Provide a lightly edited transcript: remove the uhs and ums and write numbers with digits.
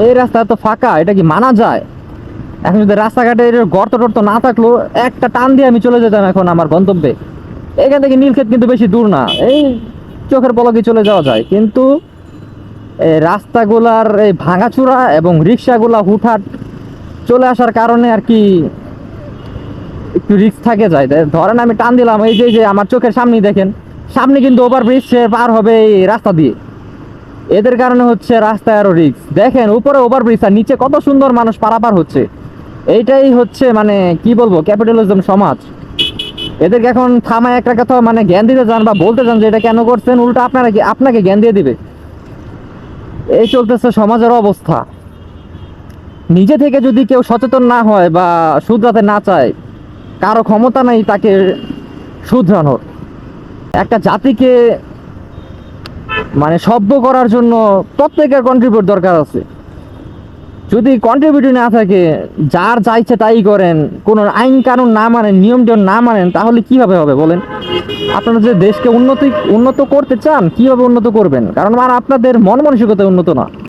এই রাস্তা তো ফাঁকা, এটা কি মানা যায়? এখন যদি রাস্তাঘাটে এর গর্ত টর্ত না থাকলো, একটা টান দিয়ে আমি চলে যেতাম এখন আমার গন্তব্যে। এখান থেকে নীলক্ষেত কিন্তু বেশি দূর না, এই চোখের পলকে চলে যাওয়া যায়। কিন্তু এই রাস্তাগুলার এই ভাঙাচোরা এবং রিক্সাগুলা হুটহাট চলে আসার কারণে আর কি একটু রিস্ক থাকে যায়। ধরেন আমি টান দিলাম, এই যে আমার চোখের সামনেই দেখেন, সামনে কিন্তু ওভারব্রিজ পার হবে এই রাস্তা দিয়ে। এদের কারণে হচ্ছে রাস্তায় আরো রিস্ক। দেখেন উপরে ওভারব্রিজ আর নিচে কত সুন্দর মানুষ পারাপার হচ্ছে। এইটাই হচ্ছে মানে কি বলবো, ক্যাপিটালিজম সমাজ। এদেরকে এখন থামায় একটা কথা মানে জ্ঞান দিতে যান বা বলতে যান যে এটা কেন করছেন, উল্টো আপনারা কি আপনাকে জ্ঞান দিয়ে দিবে। এই চলতেছে সমাজের অবস্থা। নিজে থেকে যদি কেউ সচেতন না হয় বা শুধরাতে না চায়, কারো ক্ষমতা নাই তাকে শুধরানোর। একটা জাতিকে মানে সভ্য করার জন্য প্রত্যেকের কন্ট্রিবিউট দরকার আছে। যদি কন্ট্রিবিউট না থাকে, যার যা ইচ্ছে তাই করেন, কোনো আইন কানুন না মানেন, নিয়ম টিয়ম না মানেন, তাহলে কিভাবে হবে বলেন? আপনারা যে দেশকে উন্নত করতে চান, কিভাবে উন্নত করবেন? কারণ আপনাদের মন মানসিকতা উন্নত না।